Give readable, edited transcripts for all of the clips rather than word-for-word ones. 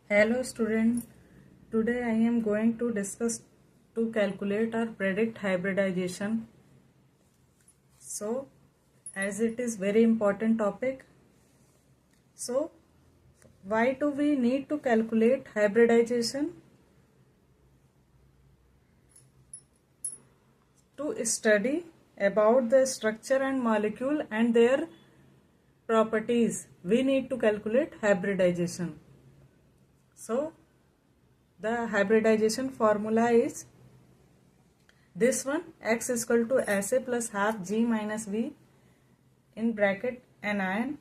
Hello student, today I am going to discuss to calculate or predict hybridization. So as it is very important topic, so why do we need to calculate hybridization? To study about the structure and molecule and their properties, we need to calculate hybridization. So the hybridization formula is this one, x is equal to SA plus half G minus V in bracket anion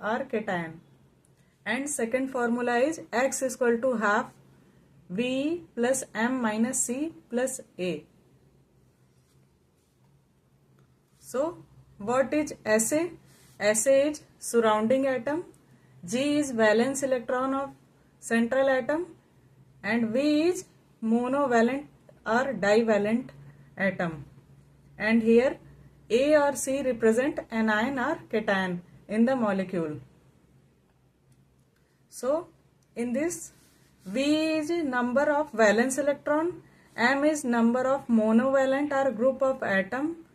or cation, and second formula is x is equal to half V plus M minus C plus A. So what is SA? SA is surrounding atom, G is valence electron of central atom, and V is monovalent or divalent atom, and here A or C represent anion or cation in the molecule. So in this, V is number of valence electron, M is number of monovalent or group of atom,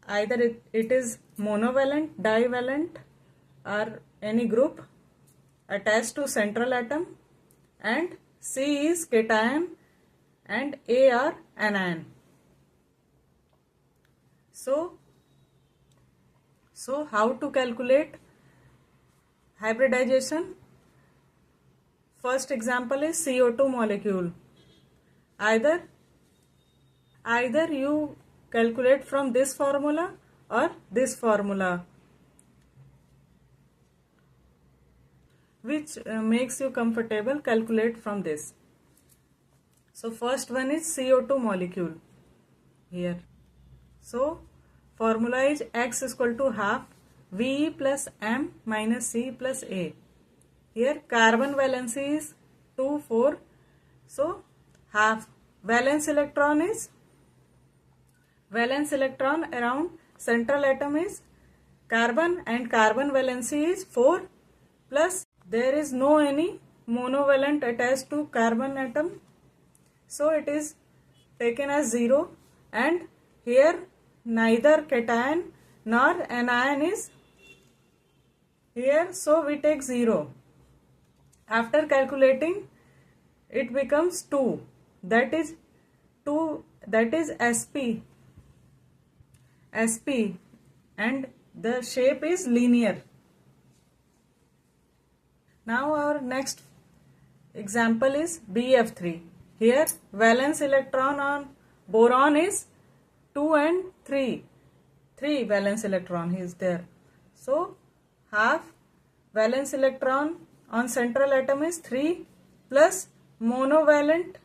either it is monovalent, divalent or any group attached to central atom, and C is cation and A are anion. So how to calculate hybridization? First example is CO2 molecule. Either you calculate from this formula or this formula, which makes you comfortable, calculate from this. So first one is CO2 molecule here. So formula is x is equal to half V plus M minus C plus A. Here carbon valency is 2, 4. So half valence electron around central atom is carbon, and carbon valency is 4, plus there is no any monovalent attached to carbon atom, so it is taken as 0, and here neither cation nor anion is here, so we take 0. After calculating, it becomes 2, that is SP, and the shape is linear. Now our next example is BF3. Here valence electron on boron is 2 and 3 valence electron is there. So half valence electron on central atom is 3 plus monovalent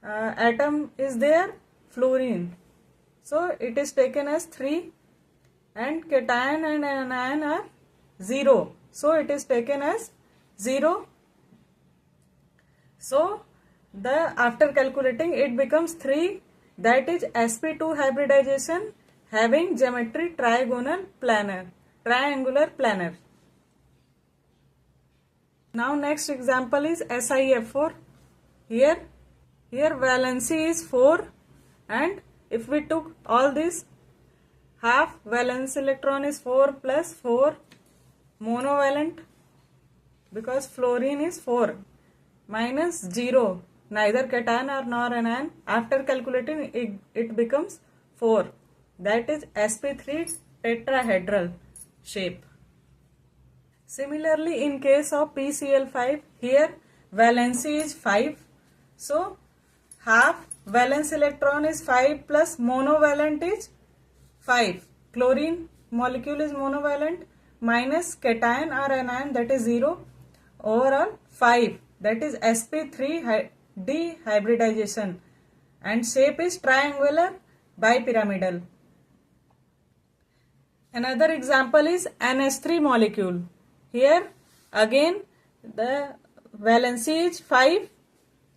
atom is there, fluorine. So it is taken as 3, and cation and anion are 0. So it is taken as 0. So after calculating, it becomes 3, that is sp2 hybridization having geometry triangular planar. Now next example is SiF4. Here valency is 4, and if we took all this, half valence electron is 4 plus 4 monovalent, because fluorine is 4, minus 0, neither cation nor anion. After calculating, it becomes 4, that is sp3 tetrahedral shape. Similarly, in case of PCl5, here valency is 5, so half valence electron is 5 plus monovalent is 5. Chlorine molecule is monovalent, minus cation or anion, that is 0. Overall 5, that is sp3 dehybridization, and shape is triangular bipyramidal. Another example is NH3 molecule. Here again the valency is 5,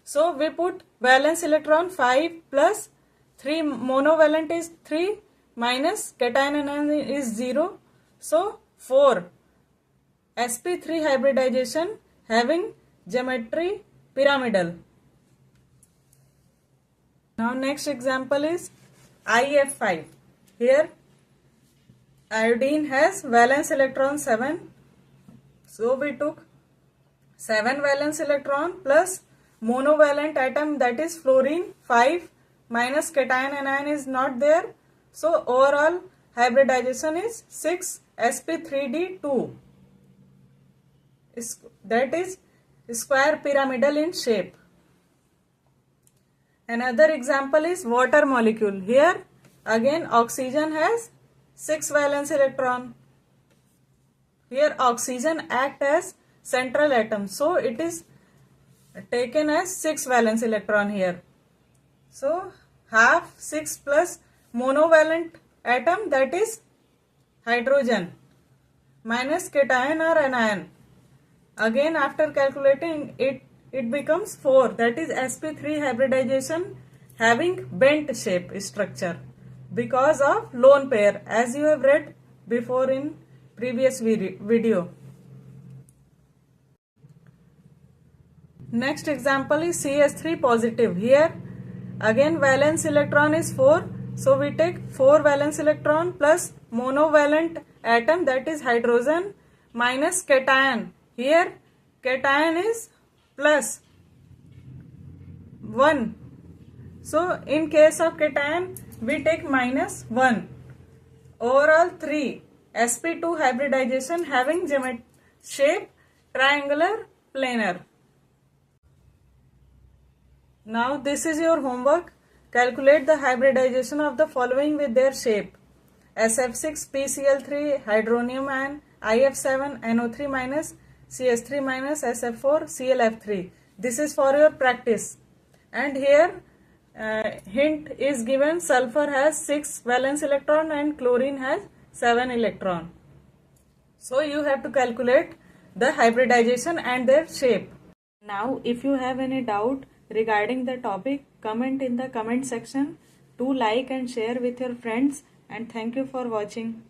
so we put valence electron 5 plus 3 monovalent is 3 minus cation anion is 0, so 4. sp3 hybridization having geometry pyramidal. Now next example is IF5. Here iodine has valence electron 7. So we took 7 valence electron plus monovalent atom, that is fluorine 5 minus cation anion is not there. So overall hybridization is 6 sp3d2. That is square pyramidal in shape. Another example is water molecule. Here again oxygen has 6 valence electron. Here oxygen act as central atom, so it is taken as 6 valence electron here. So half 6 plus monovalent atom, that is hydrogen, minus cation or anion. Again after calculating it becomes 4, that is sp3 hybridization having bent shape structure because of lone pair, as you have read before in previous video. Next example is CS3 positive. Here again valence electron is 4, so we take 4 valence electron plus monovalent atom, that is hydrogen, minus cation. Here cation is plus 1, so in case of cation we take minus 1. Overall 3 sp2 hybridization having shape triangular planar. Now this is your homework. Calculate the hybridization of the following with their shape: SF6 PCl3 hydronium ion, IF7 NO3 minus, CS3 minus, SF4 ClF3. This is for your practice. And here hint is given: sulfur has 6 valence electron and chlorine has 7 electron. So you have to calculate the hybridization and their shape. Now if you have any doubt regarding the topic, comment in the comment section. Do like and share with your friends, and thank you for watching.